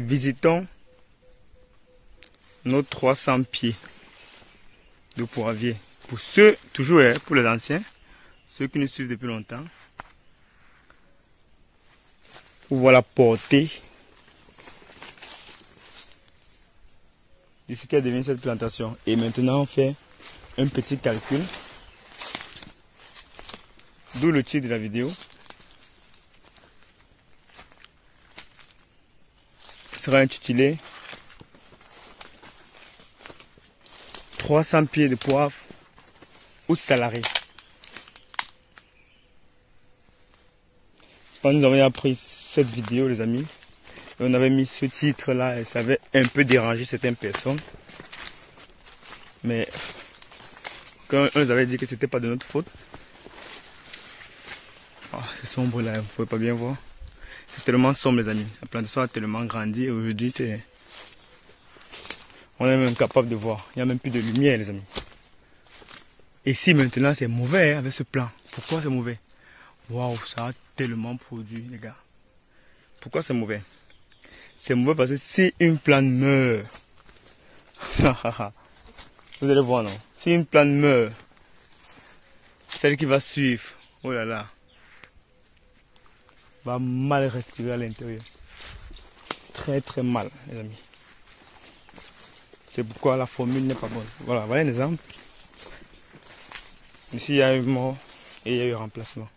Visitons nos 300 pieds de poivrier. Pour ceux, toujours pour les anciens, ceux qui nous suivent depuis longtemps, vous voilà portée de ce qui a devenu cette plantation. Et maintenant on fait un petit calcul, d'où le titre de la vidéo. Sera intitulé 300 pieds de poivre aux salariés. Quand nous avons appris cette vidéo, les amis, et on avait mis ce titre là et ça avait un peu dérangé certaines personnes. Mais quand on nous avait dit que c'était pas de notre faute. Oh, c'est sombre là, vous pouvez pas bien voir. C'est tellement sombre, les amis. La plantation a tellement grandi et aujourd'hui on est même capable de voir. Il n'y a même plus de lumière, les amis. Et si maintenant c'est mauvais avec ce plan. Pourquoi c'est mauvais? Waouh, ça a tellement produit, les gars. Pourquoi c'est mauvais? C'est mauvais parce que si une plante meurt, vous allez voir, non? Si une plante meurt, celle qui va suivre, oh là là, va mal respirer à l'intérieur. Très très mal, les amis. C'est pourquoi la formule n'est pas bonne. Voilà, voilà un exemple. Ici, il y a eu mort et il y a eu remplacement.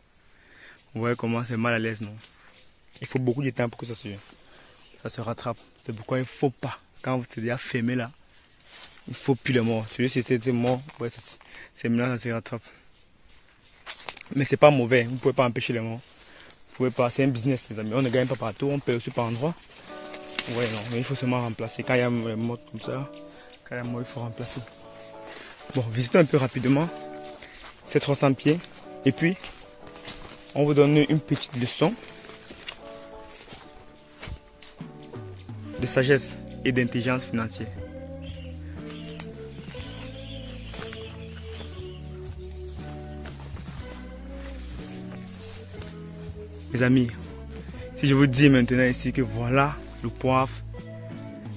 Vous voyez comment c'est mal à l'aise, non? Il faut beaucoup de temps pour que ça se rattrape. C'est pourquoi il ne faut pas, quand vous êtes déjà fermé là, il ne faut plus les morts. Celui qui était mort, ouais, c'est maintenant ça se rattrape. Mais c'est pas mauvais, vous ne pouvez pas empêcher les morts. Vous pouvez pas, c'est un business, les amis. On ne gagne pas partout, on paye aussi par endroit. Ouais, non, mais il faut seulement remplacer. Quand il y a un mort comme ça, quand il y a un mort, il faut remplacer. Bon, visitons un peu rapidement ces 300 pieds. Et puis, on vous donne une petite leçon de sagesse et d'intelligence financière. Les amis, si je vous dis maintenant ici que voilà le poivre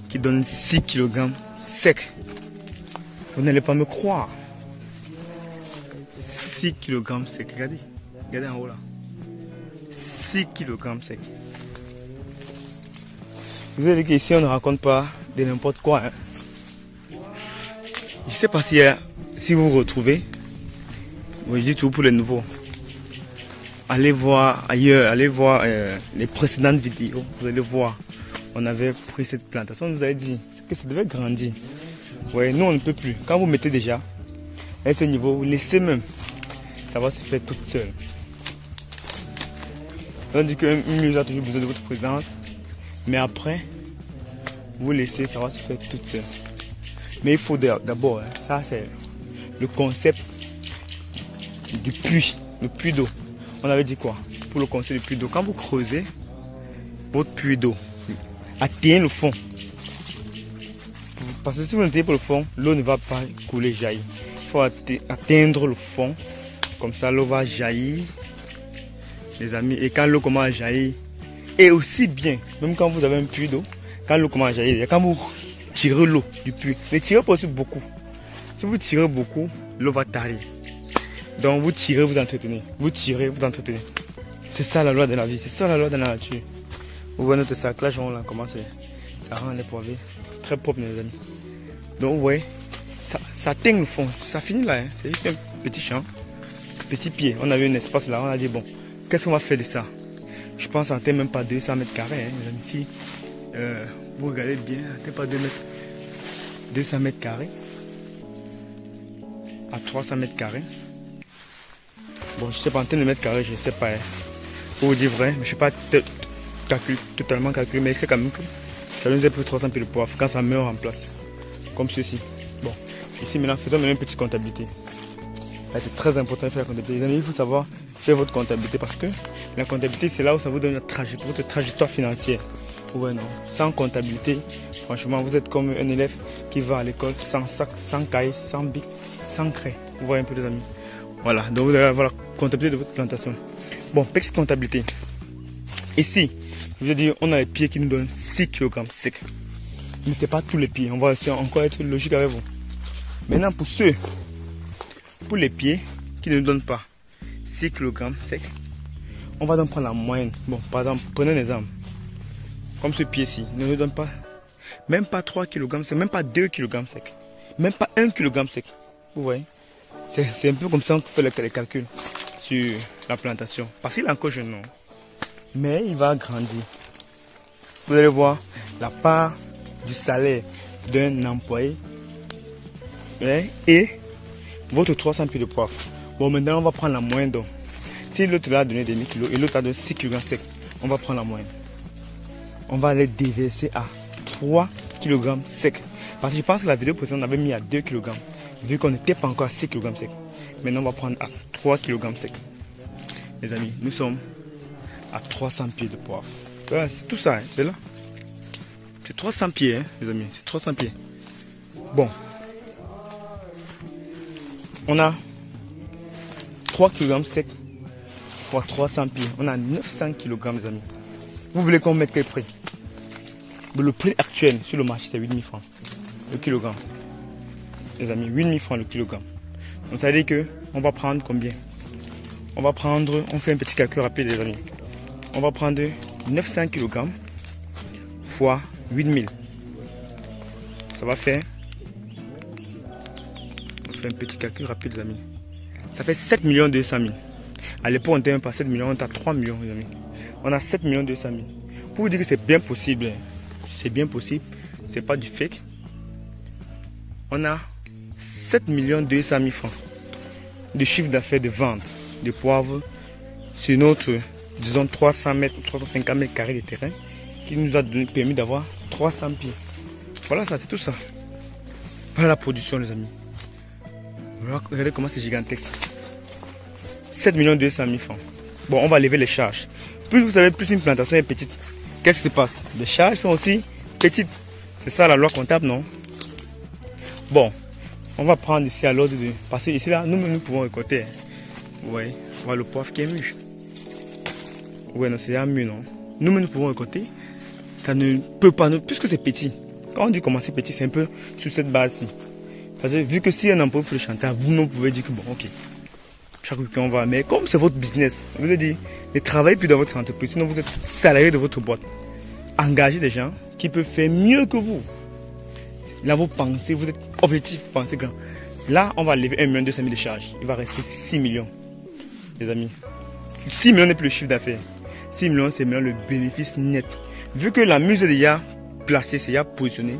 qui donne 6 kg sec, vous n'allez pas me croire. 6 kg sec, regardez, regardez en haut là. 6 kg sec. Vous avez dit qu'ici on ne raconte pas de n'importe quoi. Hein. Je ne sais pas si vous vous retrouvez. Moi, je dis tout pour les nouveaux. Allez voir ailleurs, allez voir les précédentes vidéos. Vous allez voir, on avait pris cette plantation, on nous avait dit que ça devait grandir. Ouais, nous on ne peut plus. Quand vous mettez déjà à ce niveau, vous laissez même, ça va se faire toute seule. On dit qu'une muse a toujours besoin de votre présence, mais après, vous laissez, ça va se faire toute seule. Mais il faut d'abord, hein, ça c'est le concept du puits, le puits d'eau. On avait dit quoi? Pour le concept du puits d'eau, quand vous creusez votre puits d'eau, atteignez le fond. Parce que si vous n'atteignez pas le fond, l'eau ne va pas couler, jaillir. Il faut atteindre le fond. Comme ça, l'eau va jaillir, les amis. Et quand l'eau commence à jaillir, et aussi bien, même quand vous avez un puits d'eau, quand l'eau commence à jaillir, quand vous tirez l'eau du puits, ne tirez pas aussi beaucoup. Si vous tirez beaucoup, l'eau va tarir. Donc vous tirez, vous entretenez. Vous tirez, vous entretenez. C'est ça la loi de la vie, c'est ça la loi de la nature. Vous voyez notre cerclage, là, comment ça rend les poivriers très propres, mes amis. Donc vous voyez, ça atteint le fond, ça finit là. Hein. C'est juste un petit champ, petit pied. On a eu un espace là, on a dit bon, qu'est-ce qu'on va faire de ça? Je pense que ça n'atteint même pas 200 mètres carrés, hein, mes amis. Si vous regardez bien, ça n'atteint pas 200 mètres carrés à 300 mètres carrés. Bon, je ne sais pas en termes de mètres carrés, je ne sais pas. Hein. Pour vous dire vrai, je ne suis pas totalement calculé, mais c'est quand même que ça nous a pris 300 pieds de poivre quand ça meurt en place. Comme ceci. Bon, ici maintenant, faisons une petite comptabilité. C'est très important de faire la comptabilité. Les amis, il faut savoir faire votre comptabilité parce que la comptabilité, c'est là où ça vous donne votre trajectoire financière. Ouais, non. Sans comptabilité, franchement, vous êtes comme un élève qui va à l'école sans sac, sans cahier, sans bic, sans craie. Vous voyez un peu, les amis. Voilà, donc vous allez avoir la comptabilité de votre plantation. Bon, petite comptabilité. Ici, Je veux dire, on a les pieds qui nous donnent 6 kg sec. Mais ce n'est pas tous les pieds. On va encore être logique avec vous. Maintenant, pour les pieds qui ne nous donnent pas 6 kg sec, on va donc prendre la moyenne. Bon, par exemple, prenez un exemple. Comme ce pied-ci, ne nous donne pas, même pas 3 kg sec, même pas 2 kg sec, même pas 1 kg sec. Vous voyez? C'est un peu comme ça qu'on fait les calculs sur la plantation. Parce qu'il est encore jeune, non? Mais il va grandir. Vous allez voir la part du salaire d'un employé et votre 300 pieds de poivre. Bon, maintenant on va prendre la moyenne. Donc, si l'autre a donné des 1000 kg et l'autre a donné 6 kg sec, on va prendre la moyenne. On va les déverser à 3 kg sec. Parce que je pense que la vidéo précédente on avait mis à 2 kg. Vu qu'on n'était pas encore à 6 kg sec. Maintenant on va prendre à 3 kg sec. Les amis, nous sommes à 300 pieds de poivre. Voilà, c'est tout ça, hein, c'est là. C'est 300 pieds, hein, les amis. C'est 300 pieds. Bon. On a 3 kg sec fois 300 pieds. On a 900 kg, les amis. Vous voulez qu'on mette quel prix? Le prix actuel sur le marché, c'est 8000 francs le kilogramme. Les amis, 8000 francs le kilogramme. Donc ça veut dire que on va prendre combien? On fait un petit calcul rapide, les amis. On va prendre 900 kg fois 8000. Ça va faire... On fait un petit calcul rapide, les amis. Ça fait 7 200 000. À l'époque, on n'était même pas 7 millions, on était à 3 millions, les amis. On a 7 200 000. Pour vous dire que c'est bien possible. C'est bien possible. C'est pas du fake. On a 7 200 000 francs de chiffre d'affaires de vente de poivre sur notre, disons, 300 mètres, 350 mètres carrés de terrain qui nous a permis d'avoir 300 pieds. Voilà ça, c'est tout ça. Voilà la production, les amis. Regardez comment c'est gigantesque. 7 200 000 francs. Bon, on va lever les charges. Plus vous savez, plus une plantation est petite. Qu'est-ce qui se passe? Les charges sont aussi petites. C'est ça la loi comptable, non? Bon, on va prendre ici à l'ordre de... Parce que ici, là, nous pouvons récolter. Vous voyez, on voit le poivre qui est mûr. Ouais, non, c'est déjà mûr, non? Nous pouvons récolter. Ça ne peut pas, puisque c'est petit. Quand on dit comment c'est petit, c'est un peu sur cette base-ci. Parce que vu que si un employé fait le chantage, vous-même pouvez dire que bon, ok. Chaque week-end on va. Mais comme c'est votre business, vous avez dit, ne travaillez plus dans votre entreprise. Sinon, vous êtes salarié de votre boîte. Engagez des gens qui peuvent faire mieux que vous. Là, vous pensez, vous êtes objectif, pensez grand. Là, on va lever 1 200 000 de charges. Il va rester 6 millions, les amis. 6 millions n'est plus le chiffre d'affaires. 6 millions, c'est maintenant le bénéfice net. Vu que la muse est déjà placée, c'est déjà positionné,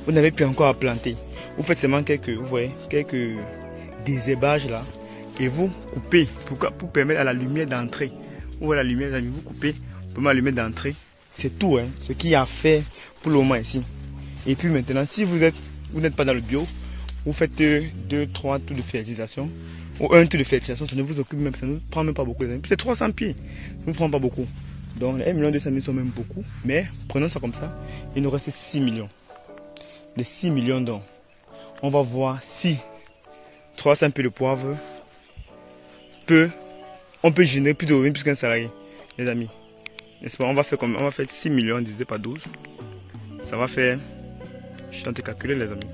vous n'avez plus encore à planter. Vous faites seulement quelques désherbages là. Et vous coupez. Pourquoi? Pour permettre à la lumière d'entrer. Vous voyez la lumière, les amis, vous coupez. Pour la lumière d'entrer. C'est tout, hein. Ce qu'il y a à faire pour le moment ici. Et puis maintenant, si vous n'êtes pas dans le bio, vous faites 2-3 tours de fertilisation. Ou un tour de fertilisation, ça ne vous occupe même, ça ne vous prend même pas beaucoup. C'est 300 pieds. Ça ne vous prend pas beaucoup. Donc les 1 200 000 sont même beaucoup. Mais prenons ça comme ça. Il nous reste 6 millions. Les 6 millions donc. On va voir si 300 pieds de poivre on peut générer plus de revenus plus qu'un salarié, les amis. N'est-ce pas? On va faire 6 millions divisé par 12. Ça va faire... Je suis en train de calculer, les amis.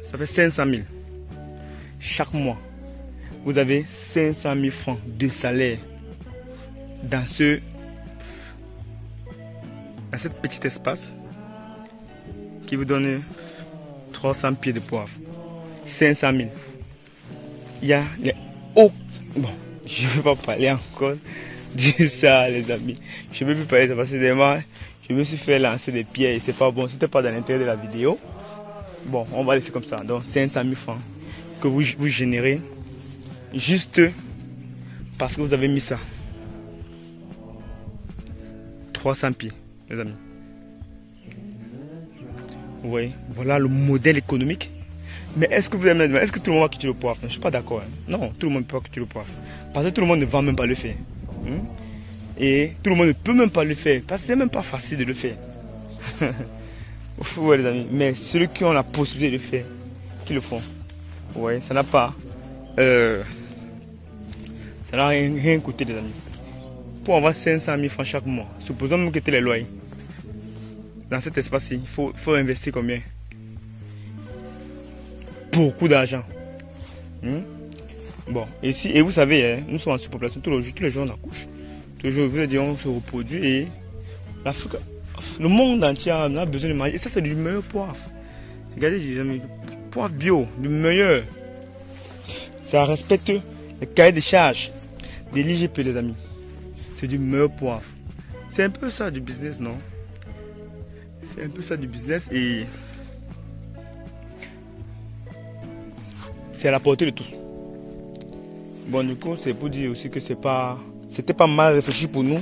Ça fait 500 000. Chaque mois, vous avez 500 000 francs de salaire dans cet petit espace qui vous donne 300 pieds de poivre. 500 000. Il y a les hauts. Bon, je ne vais pas parler encore de ça, les amis. Je ne vais plus parler de ça parce que je me suis fait lancer des pierres et c'est pas bon. C'était pas dans l'intérêt de la vidéo. Bon, on va laisser comme ça. Donc 500 000 francs que vous générez juste parce que vous avez mis ça. 300 pieds, les amis. Vous voyez, voilà le modèle économique. Mais est-ce que vous allez me dire, est-ce que tout le monde va quitter le poivre? Je ne suis pas d'accord. Hein. Non, tout le monde ne peut pas quitter le poivre. Parce que tout le monde ne va même pas le faire. Et tout le monde ne peut même pas le faire. Parce que c'est même pas facile de le faire. Ouais, les amis. Mais ceux qui ont la possibilité de le faire, qui le font. Vous voyez, ça n'a pas... ça n'a rien coûté, les amis. pour avoir 500 000 francs chaque mois, supposons même que tu les loyers. Dans cet espace-ci, il faut investir combien? Beaucoup d'argent. Bon, et vous savez, hein, nous sommes en surpopulation, tous les jours on accouche. Tous les jours, vous dire, on se reproduit et l'Afrique, le monde entier a besoin de manger. Et ça, c'est du meilleur poivre. Regardez, les amis, poivre bio, du meilleur. Ça respecte le cahier de charge de l'IGP, les amis. C'est du meilleur poivre. C'est un peu ça du business, non? C'est un peu ça du business et c'est à la portée de tous. Bon, du coup, c'est pour dire aussi que c'était pas mal réfléchi pour nous,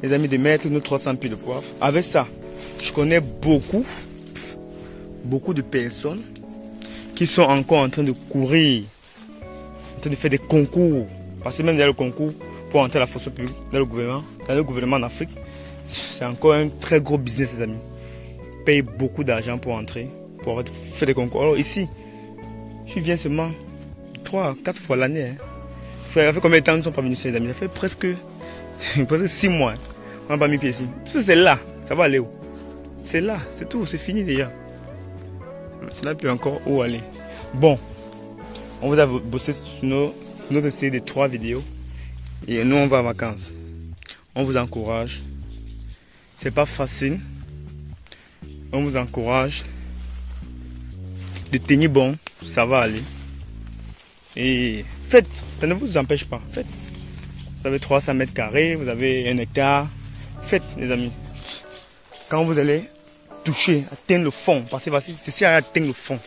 les amis, de mettre nos 300 pieds de poivre. Avec ça, je connais beaucoup de personnes qui sont encore en train de courir, en train de faire des concours. Parce que même dans le concours, pour entrer à la fonction publique, dans le gouvernement en Afrique, c'est encore un très gros business, les amis. Ils payent beaucoup d'argent pour entrer, pour faire des concours. Alors ici, je viens seulement 3-4 fois l'année. Hein. Ça fait combien de temps nous ne sommes pas venus ici, les amis? Ça fait presque 6 mois. Hein. On n'a pas mis pied ici. Tout c'est là. Ça va aller où? C'est là, c'est tout, c'est fini déjà. C'est là puis encore où aller. Bon, on vous a bossé sur notre série de 3 vidéos. Et nous on va en vacances. On vous encourage. C'est pas facile. On vous encourage de tenir bon, ça va aller. Et faites, ça ne vous empêche pas. Faites. Vous avez 300 mètres carrés, vous avez 1 hectare. Faites, les amis. Quand vous allez toucher, atteindre le fond, parce que c'est si à atteindre le fond.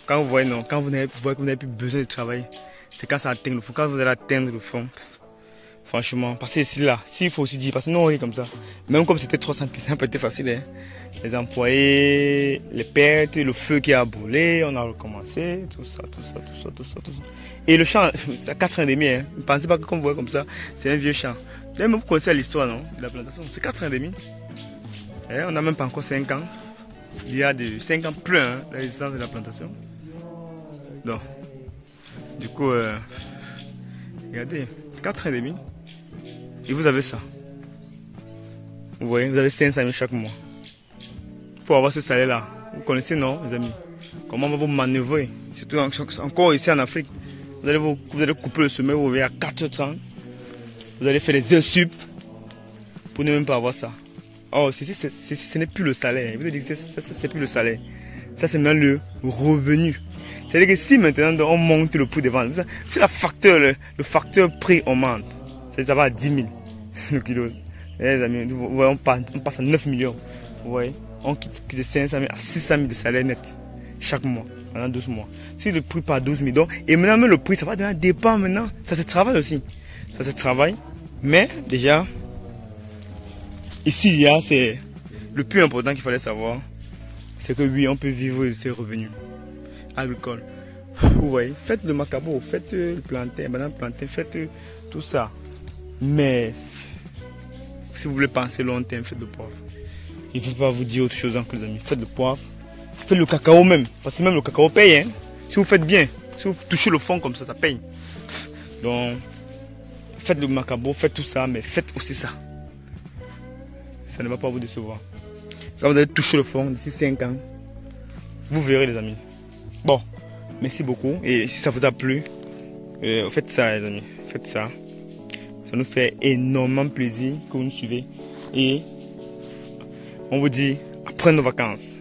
Quand vous voyez, non, quand vous n'avez plus besoin de travailler, c'est quand ça atteint le fond. Quand vous allez atteindre le fond, franchement, parce que c'est là, s'il faut aussi dire, parce que nous on rit comme ça. Même comme c'était 300 pieds, ça n'a pas été facile. Hein. Les employés, les pertes, le feu qui a brûlé, on a recommencé, tout ça. Et le champ, c'est à 4 ans et demi. Hein. Ne pensez pas que comme vous voyez comme ça, c'est un vieux champ. Même vous connaissez l'histoire, non, de la plantation. C'est 4 ans et demi. Et on n'a même pas encore 5 ans. Il y a de 5 ans plein, hein, la résistance de la plantation. Donc, du coup, regardez, 4 ans et demi. Et vous avez ça. Vous voyez, vous avez 500 000 chaque mois. Pour avoir ce salaire-là. Vous connaissez, non, les amis? Comment on va vous manœuvrer? Surtout encore ici en Afrique. Vous allez couper le sommeil, vous revenez à 4h30. Vous allez faire des heures sup pour ne même pas avoir ça. Oh, ce n'est plus le salaire. Vous dites que c'est plus le salaire. Ça, c'est maintenant le revenu. C'est-à-dire que si maintenant on monte le prix de vente, si le facteur prix augmente, ça va à 10 000 le kilo. Les amis, vous voyez, on passe à 9 millions. Vous voyez, on quitte de 500 000 à 600 000 de salaire net chaque mois, pendant 12 mois. Si le prix part à 12 000, et maintenant même le prix, ça va devenir dépend maintenant. Ça se travaille aussi. Ça se travaille. Mais déjà, ici, c'est le plus important qu'il fallait savoir, c'est que oui, on peut vivre de ses revenus agricoles. Vous voyez, faites le macabo, faites le plantain, banane plantain, faites tout ça. Mais si vous voulez penser long terme, faites le poivre. Il ne faut pas vous dire autre chose que les amis. Faites le poivre, faites le cacao même, parce que même le cacao paye. Hein. Si vous faites bien, si vous touchez le fond comme ça paye. Donc, faites le macabo, faites tout ça, mais faites aussi ça. Ça ne va pas vous décevoir. Quand vous allez toucher le fond d'ici 5 ans, vous verrez les amis. Bon, merci beaucoup. Et si ça vous a plu, faites ça les amis. Faites ça. Ça nous fait énormément plaisir que vous nous suivez. Et on vous dit, après nos vacances,